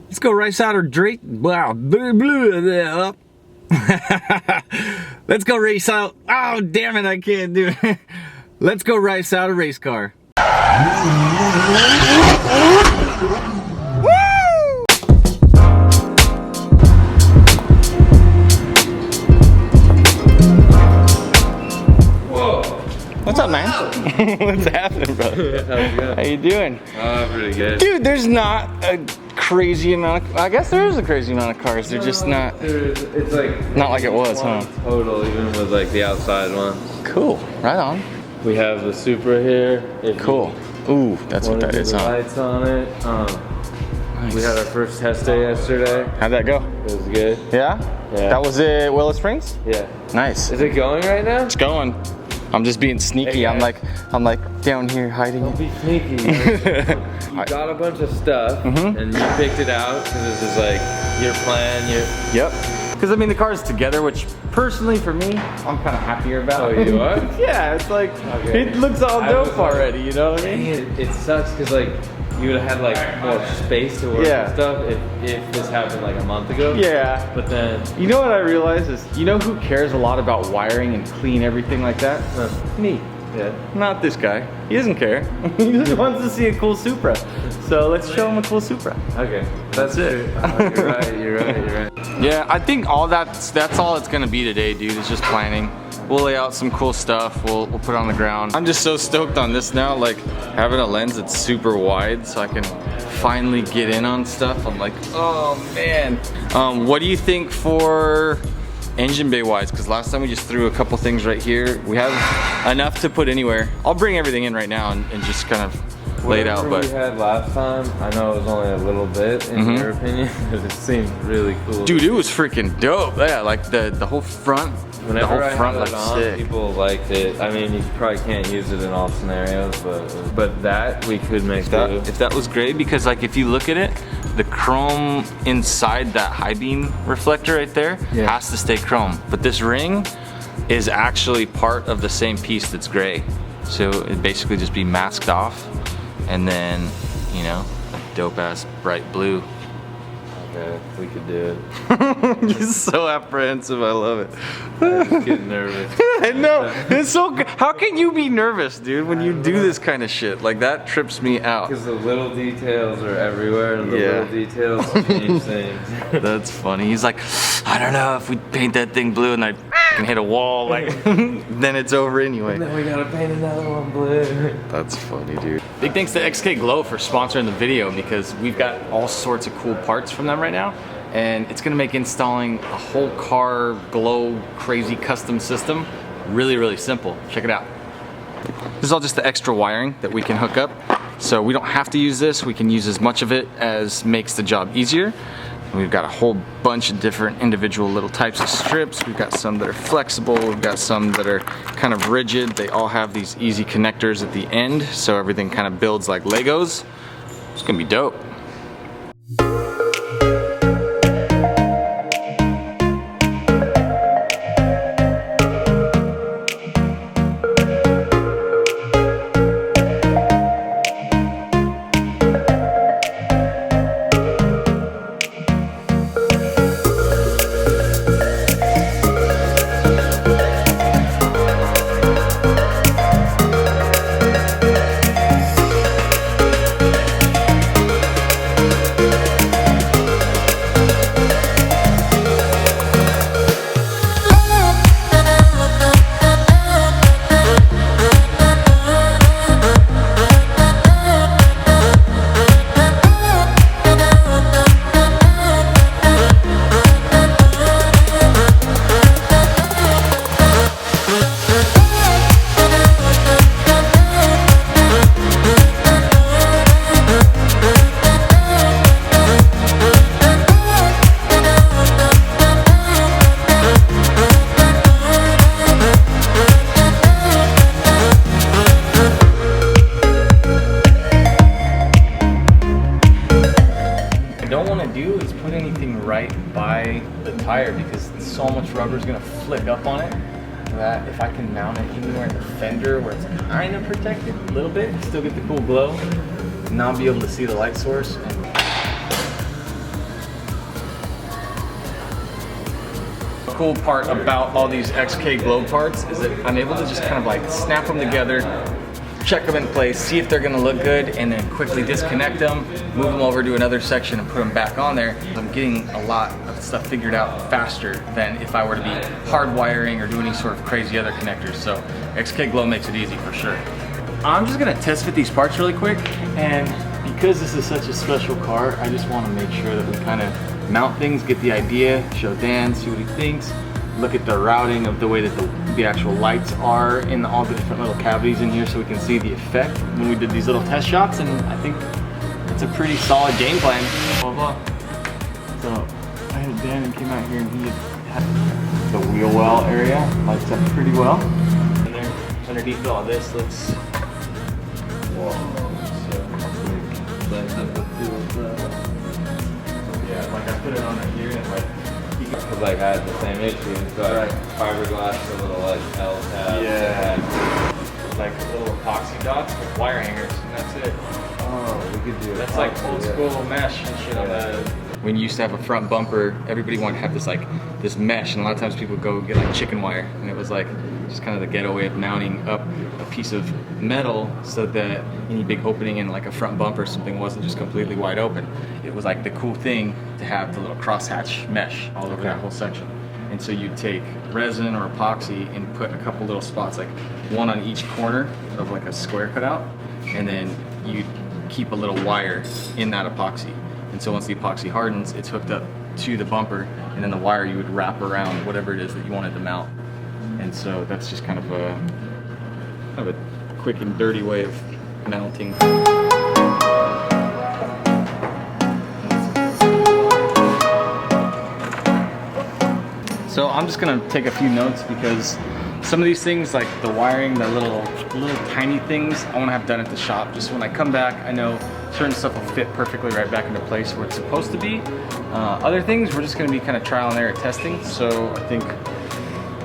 Let's go race out our Drake. Wow. Up. Let's go race out. Oh, damn it. I can't do it. Let's go race out a race car. What's up, man? What's happening, bro? How's it going? How you doing? Pretty good. Dude, there's not a crazy amount of, I guess there is a crazy amount of cars. They're just not, It's like not like it was, huh? Total, even with like the outside ones. Cool, right on. We have the Supra here. Cool. Ooh, that's what that is, the huh? lights on it. Nice. We had our first test day yesterday. How'd that go? It was good. Yeah? Yeah. That was it, Willow Springs? Yeah. Nice. Is it going right now? It's going. I'm just being sneaky. Hey, I'm like down here hiding. Don't be sneaky. You got a bunch of stuff and you picked it out because this is like your plan. Yep. Because I mean the car's together, which personally for me, I'm kind of happier about. Oh, you are? Yeah, it's like, Okay. it looks all dope already, you know what I mean? Dang it sucks because like you would have had like more space to work Yeah. and stuff if this happened like a month ago. Yeah. But then You know what I realized is, you know who cares a lot about wiring and clean everything like that? Me. yeah. Not this guy. He doesn't care. He just wants to see a cool Supra. So let's show him a cool Supra. Okay. That's it. You're right. You're right. Yeah, I think all that's all it's gonna be today, dude. Is just planning. We'll lay out some cool stuff. We'll put it on the ground. I'm just so stoked on this now. Like having a lens that's super wide, so I can finally get in on stuff. I'm like, oh man. What do you think for engine bay wise? Because last time we just threw a couple things right here. We have enough to put anywhere. I'll bring everything in right now and just kind of lay it out. Whatever But we had last time, I know it was only a little bit in your opinion, but it seemed really cool. dude, it was freaking dope. Yeah, like the whole front. Whenever the whole I front had it looks on, sick. people liked it. I mean, you probably can't use it in all scenarios, but that we could make do. If that was great, because like if you look at it, the chrome inside that high beam reflector right there has to stay chrome. But this ring is actually part of the same piece that's gray. So it'd basically just be masked off and then, you know, a dope ass bright blue. Okay, we could do it. You're so apprehensive, I love it. I'm just getting nervous. I know, it's so, how can you be nervous, dude, when you do this kind of shit? Like that trips me out. Because the little details are everywhere, and the little details change things. That's funny. He's like, I don't know if we paint that thing blue and I can hit a wall, like, then it's over anyway. And then we gotta paint another one blue. That's funny, dude. Big thanks to XK Glow for sponsoring the video because we've got all sorts of cool parts from them right now. And it's gonna make installing a whole car glow crazy custom system really, really simple. Check it out. This is all just the extra wiring that we can hook up. So we don't have to use this. We can use as much of it as makes the job easier. And we've got a whole bunch of different individual little types of strips. We've got some that are flexible. We've got some that are kind of rigid. They all have these easy connectors at the end. So everything kind of builds like Legos. It's gonna be dope. tire because so much rubber is gonna flick up on it that if I can mount it anywhere in the fender where it's kind of protected a little bit, still get the cool glow, not be able to see the light source, and cool part about all these XK Glow parts is that I'm able to just kind of like snap them together, check them in place, see if they're gonna look good, and then quickly disconnect them, move them over to another section and put them back on there. I'm getting a lot of stuff figured out faster than if I were to be hard wiring or do any sort of crazy other connectors. So XK Glow makes it easy for sure. I'm just gonna test fit these parts really quick, and because this is such a special car, I just wanna make sure that we kind of mount things, get the idea, show Dan, see what he thinks, look at the routing of the way that the actual lights are in all the different little cavities in here so we can see the effect when we did these little test shots, and I think it's a pretty solid game plan. Blah, blah. So I had Dan and came out here and he had the wheel well area lights up pretty well. And there underneath all this looks, whoa, so yeah, like I put it on right here and like Because like I had the same issue. It's got fiberglass, a little like L tab. Yeah. Like little epoxy dots with wire hangers, and that's it. Oh, we could do it. That's like old school mesh and shit on that. When you used to have a front bumper, everybody wanted to have this mesh, and a lot of times people go get like chicken wire, and it was like just kind of the ghetto way of mounting up a piece of metal so that any big opening in like a front bumper or something wasn't just completely wide open. It was like the cool thing to have the little crosshatch mesh all over that whole section. And so you'd take resin or epoxy and put a couple little spots, like one on each corner of like a square cutout, and then you'd keep a little wire in that epoxy. And so once the epoxy hardens, it's hooked up to the bumper, and then the wire you would wrap around whatever it is that you wanted to mount. And so that's just kind of a quick and dirty way of mounting. So I'm just gonna take a few notes because some of these things, like the wiring, the little tiny things, I wanna have done at the shop. Just when I come back, I know certain stuff will fit perfectly right back into place where it's supposed to be. Other things, we're just gonna be kind of trial and error testing. So I think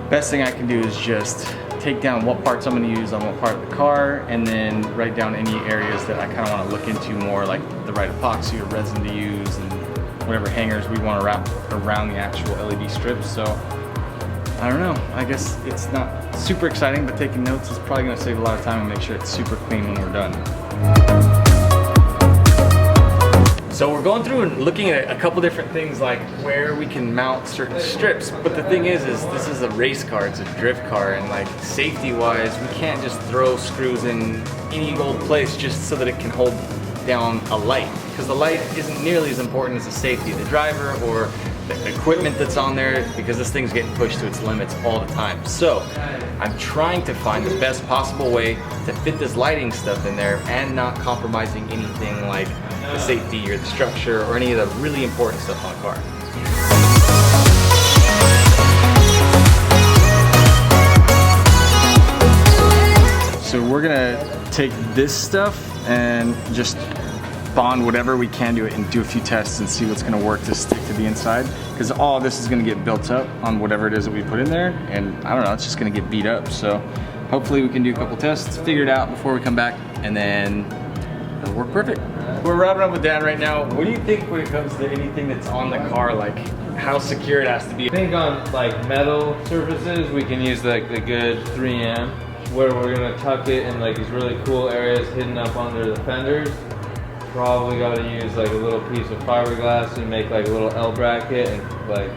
best thing I can do is just take down what parts I'm gonna use on what part of the car, and then write down any areas that I kind of wanna look into more, like the right epoxy or resin to use, and whatever hangers we wanna wrap around the actual LED strips. So I don't know, I guess it's not super exciting, but taking notes is probably gonna save a lot of time and make sure it's super clean when we're done. So we're going through and looking at a couple different things, like where we can mount certain strips. But the thing is this is a race car, it's a drift car, and like safety-wise, we can't just throw screws in any old place just so that it can hold down a light. Because the light isn't nearly as important as the safety of the driver or the equipment that's on there, because this thing's getting pushed to its limits all the time. So I'm trying to find the best possible way to fit this lighting stuff in there and not compromising anything like the safety or the structure or any of the really important stuff on a car. So we're gonna take this stuff and just bond whatever we can to it and do a few tests and see what's gonna work to stick to the inside, because all of this is gonna get built up on whatever it is that we put in there, and I don't know, it's just gonna get beat up. So hopefully we can do a couple tests, figure it out before we come back, and then it'll work perfect. We're wrapping up with Dan right now. What do you think when it comes to anything that's on the car, like how secure it has to be? I think on like metal surfaces, we can use like the good 3M, where we're gonna tuck it in like these really cool areas hidden up under the fenders. Probably gotta use like a little piece of fiberglass and make like a little L bracket, and like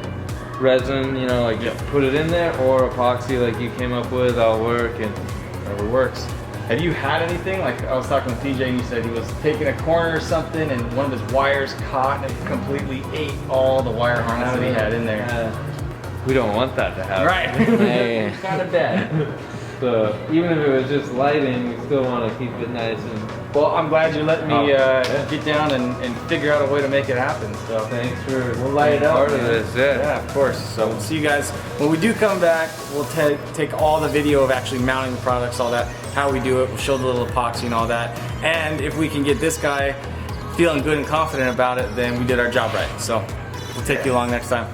resin, you know, like put it in there, or epoxy like you came up with, that'll work, and whatever works. Have you had anything, like I was talking to TJ and he said he was taking a corner or something and one of his wires caught and it completely ate all the wire harness that he had in there? We don't want that to happen. Right. Hey. Kind of bad. So even if it was just lighting, we still want to keep it nice and... Well, I'm glad you let me get down and figure out a way to make it happen. So thanks for we'll light it up. Part of this, yeah, of course. So we'll see you guys when we do come back. We'll take all the video of actually mounting the products, all that, how we do it. We'll show the little epoxy and all that. And if we can get this guy feeling good and confident about it, then we did our job right. So we'll take you along next time.